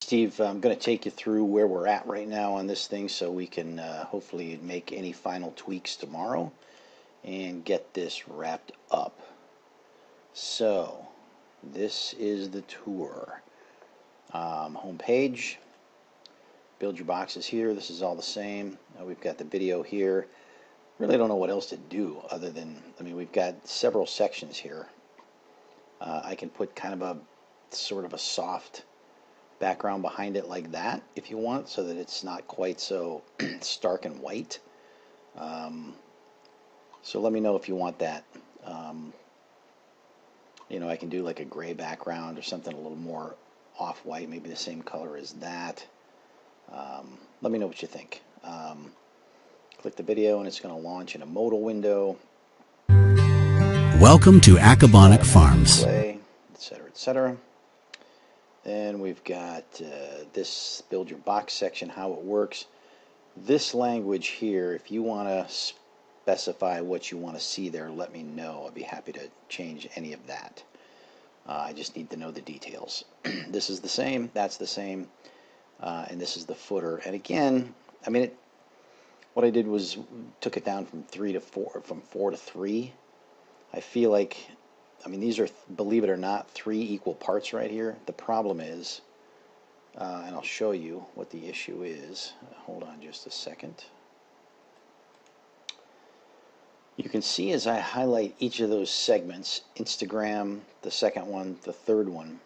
Steve, I'm going to take you through where we're at right now on this thing so we can hopefully make any final tweaks tomorrow and get this wrapped up. So, this is the tour. Home page. Build your boxes here. This is all the same. We've got the video here. Really don't know what else to do other than, we've got several sections here. I can put kind of a sort of a soft background behind it like that if you want, so that it's not quite so stark and white. So let me know if you want that. I can do like a gray background or something a little more off-white, maybe the same color as that. Let me know what you think. Click the video and it's going to launch in a modal window. Welcome to Accabonoc Farms. Play, etc., etc. Then we've got this build your box section, how it works. This language here, if you want to specify what you want to see there, let me know. I'd be happy to change any of that. I just need to know the details. This is the same, that's the same, and this is the footer. And again, what I did was took it down from 3 to 4, from 4 to 3. I feel like, these are, believe it or not, 3 equal parts right here. The problem is, and I'll show you what the issue is. Hold on just a second. You can see as I highlight each of those segments, Instagram, the second one, the third one,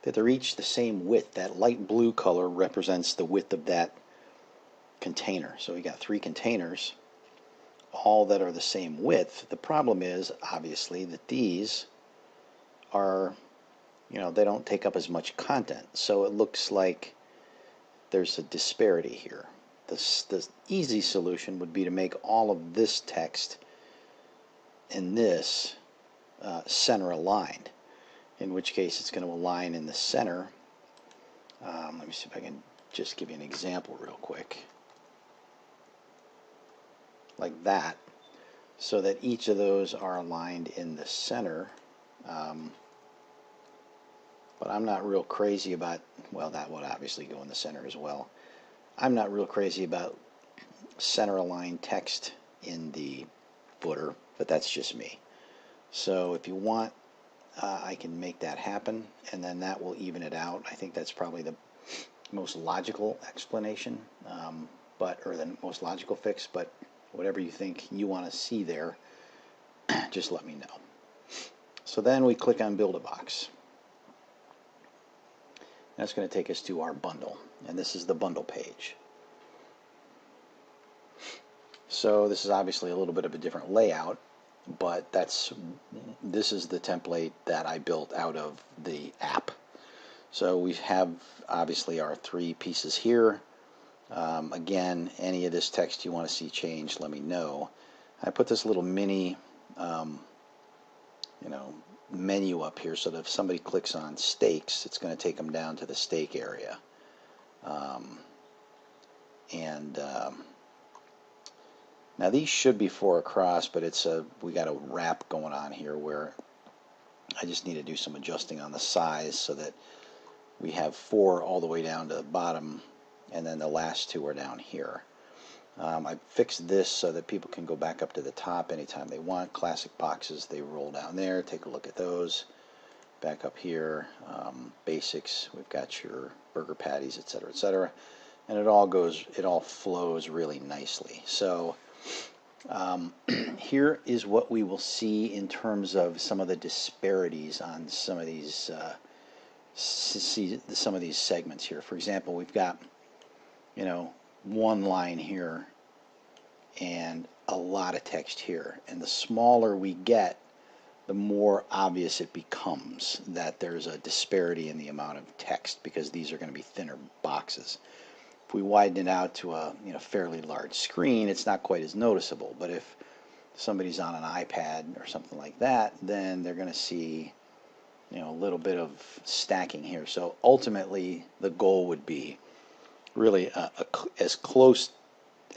that they're each the same width. That light blue color represents the width of that container. So we got 3 containers, all that are the same width. The problem is, obviously, that these are, they don't take up as much content. So it looks like there's a disparity here. The easy solution would be to make all of this text in this center aligned, in which case it's going to align in the center. Let me see if I can just give you an example real quick. Like that, so that each of those are aligned in the center. But I'm not real crazy about, well, that would obviously go in the center as well. I'm not real crazy about center aligned text in the footer, but that's just me. So if you want, I can make that happen, and then that will even it out. I think that's probably the most logical explanation, or the most logical fix, but whatever you think you want to see there, just let me know. So then we click on Build a Box. That's going to take us to our bundle, and this is the bundle page. So this is obviously a little bit of a different layout, but this is the template that I built out of the app. So we have obviously our 3 pieces here. Again, any of this text you want to see changed, let me know. I put this little mini menu up here so that if somebody clicks on steaks, it's going to take them down to the steak area. Now these should be 4 across, but we got a wrap going on here where I just need to do some adjusting on the size so that we have 4 all the way down to the bottom, and then the last 2 are down here. I fixed this so that people can go back up to the top anytime they want. Classic boxes, they roll down there. Take a look at those. Back up here, basics. We've got your burger patties, etc., etc., and it all flows really nicely. So here is what we will see in terms of some of the disparities on some of these segments here. For example, we've got one line here and a lot of text here, and the smaller we get, the more obvious it becomes that there's a disparity in the amount of text, because these are going to be thinner boxes. If we widen it out to a fairly large screen, it's not quite as noticeable, but if somebody's on an iPad or something like that, then they're going to see a little bit of stacking here. So ultimately the goal would be really as close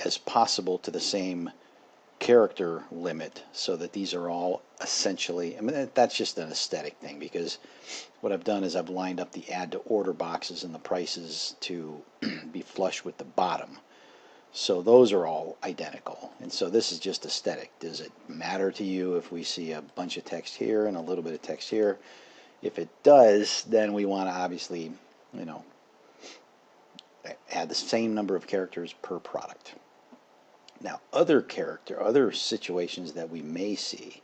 as possible to the same character limit so that these are all essentially, I mean, that's just an aesthetic thing, because what I've done is I've lined up the add to order boxes and the prices to be flush with the bottom. So those are all identical. And so this is just aesthetic. Does it matter to you if we see a bunch of text here and a little bit of text here? If it does, then we want to obviously, you know, add the same number of characters per product. Now, other situations that we may see,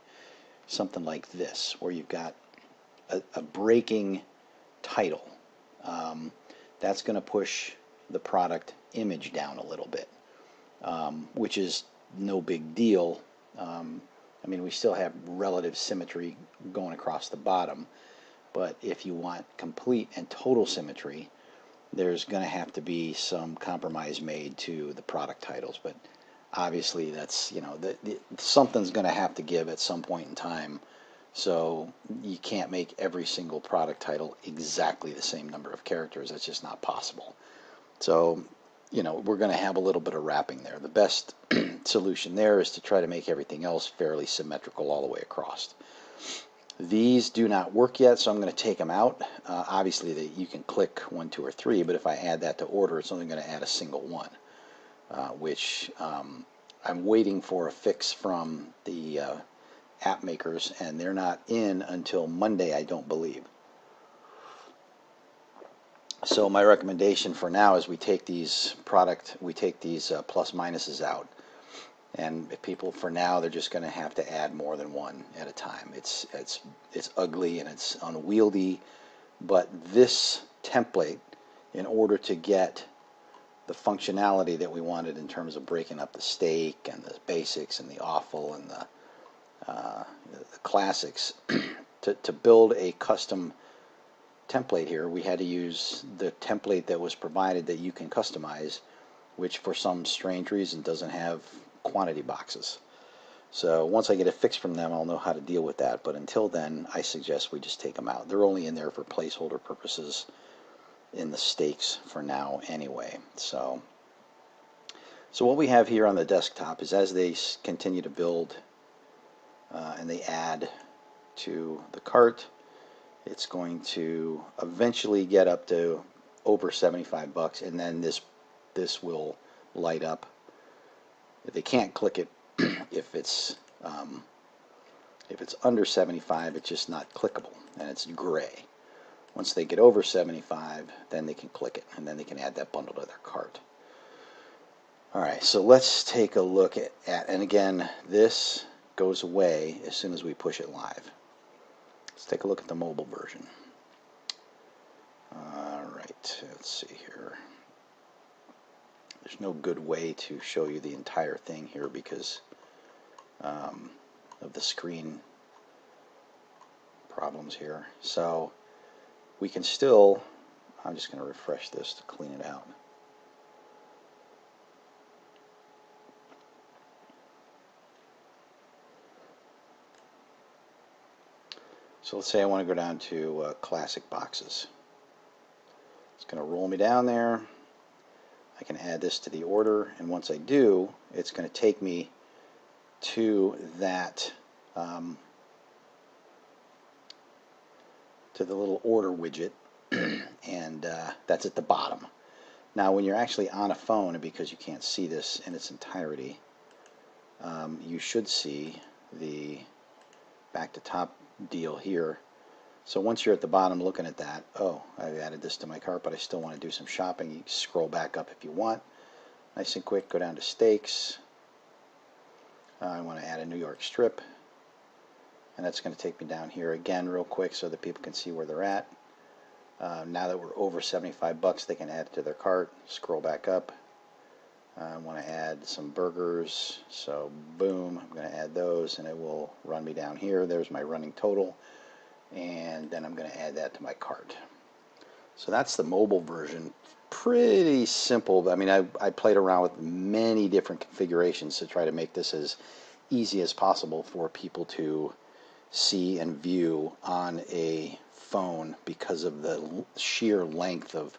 something like this, where you've got a breaking title, that's going to push the product image down a little bit, which is no big deal. I mean, we still have relative symmetry going across the bottom, but if you want complete and total symmetry, there's going to have to be some compromise made to the product titles. But obviously, that's, you know, something's going to have to give at some point in time. So you can't make every single product title exactly the same number of characters. That's just not possible. So, you know, we're going to have a little bit of wrapping there. The best solution there is to try to make everything else fairly symmetrical all the way across. These do not work yet, so I'm going to take them out. Obviously, you can click 1, 2, or 3, but if I add that to order, it's only going to add a single one, which I'm waiting for a fix from the app makers, and they're not in until Monday, I don't believe. So my recommendation for now is we take these plus minuses out. And if people, for now, they're just going to have to add more than one at a time. It's ugly and it's unwieldy, but this template, in order to get the functionality that we wanted in terms of breaking up the steak and the basics and the awful and the classics, to build a custom template here, we had to use the template that was provided that you can customize, which for some strange reason doesn't have quantity boxes. So once I get a fix from them, I'll know how to deal with that. But until then, I suggest we just take them out. They're only in there for placeholder purposes in the steaks for now anyway. So what we have here on the desktop is, as they continue to build and they add to the cart, it's going to eventually get up to over $75, and then this will light up. They can't click it if it's under 75. It's just not clickable, and it's gray. Once they get over 75, then they can click it, and then they can add that bundle to their cart. All right, so let's take a look at, and again, this goes away as soon as we push it live. Let's take a look at the mobile version. All right, let's see here. There's no good way to show you the entire thing here because of the screen problems here. So we can still, I'm just going to refresh this to clean it out. So let's say I want to go down to classic boxes. It's going to roll me down there. I can add this to the order, and once I do, it's going to take me to that, to the little order widget, and that's at the bottom. Now, when you're actually on a phone, and because you can't see this in its entirety, you should see the back to top deal here. So once you're at the bottom looking at that, oh, I've added this to my cart, but I still want to do some shopping. You can scroll back up if you want. Nice and quick, go down to steaks. I want to add a New York strip. And that's going to take me down here again real quick so that people can see where they're at. Now that we're over $75, they can add it to their cart. Scroll back up. I want to add some burgers. So boom, I'm going to add those, and it will run me down here. There's my running total. And then I'm going to add that to my cart. So that's the mobile version. Pretty simple. I mean, I played around with many different configurations to try to make this as easy as possible for people to see and view on a phone because of the sheer length of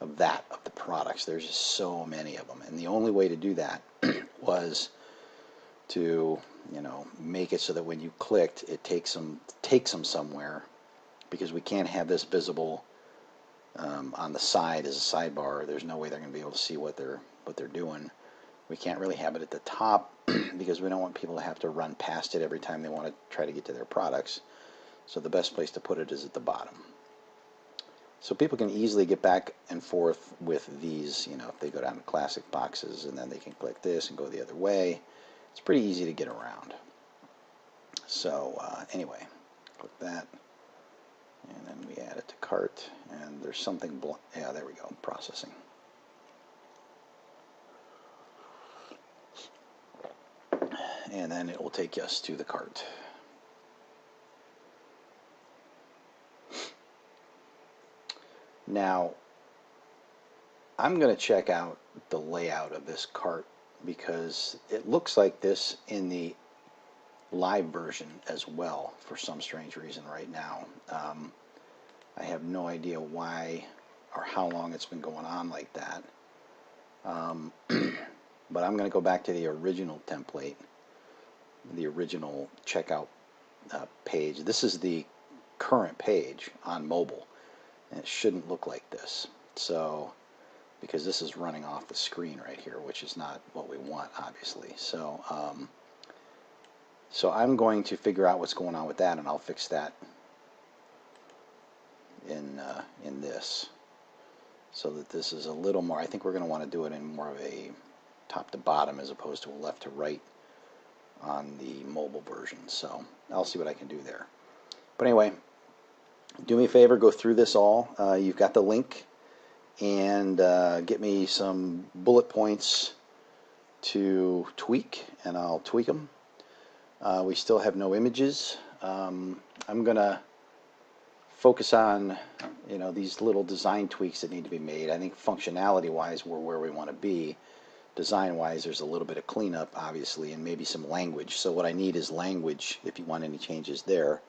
of the products. There's just so many of them, and the only way to do that was to, you know, make it so that when you clicked, it takes them somewhere, because we can't have this visible on the side as a sidebar. There's no way they're going to be able to see what they're doing. We can't really have it at the top because we don't want people to have to run past it every time they want to try to get to their products. So the best place to put it is at the bottom. So people can easily get back and forth with these, you know, if they go down to classic boxes and then they can click this and go the other way. It's pretty easy to get around. So anyway, click that, and then we add it to cart, and there's something, yeah, there we go, processing. And then it will take us to the cart. Now, I'm going to check out the layout of this cart, because it looks like this in the live version as well for some strange reason right now. I have no idea why or how long it's been going on like that. But I'm going to go back to the original template, the original checkout page. This is the current page on mobile, and it shouldn't look like this. So, because this is running off the screen right here, which is not what we want, obviously. So, so I'm going to figure out what's going on with that, and I'll fix that in this, so that this is a little more. I think we're going to want to do it in more of a top to bottom as opposed to a left to right on the mobile version. So I'll see what I can do there. But anyway, do me a favor, go through this all. You've got the link, and get me some bullet points to tweak, and I'll tweak them. We still have no images. I'm going to focus on, you know, these little design tweaks that need to be made. I think functionality-wise, we're where we want to be. Design-wise, there's a little bit of cleanup, obviously, and maybe some language. So what I need is language if you want any changes there.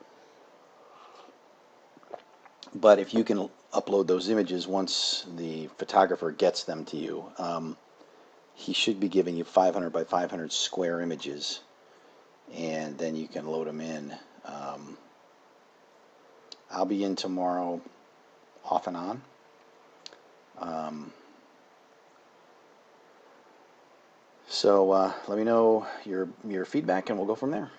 But if you can upload those images once the photographer gets them to you, he should be giving you 500 by 500 square images, and then you can load them in. I'll be in tomorrow off and on. So let me know your feedback, and we'll go from there.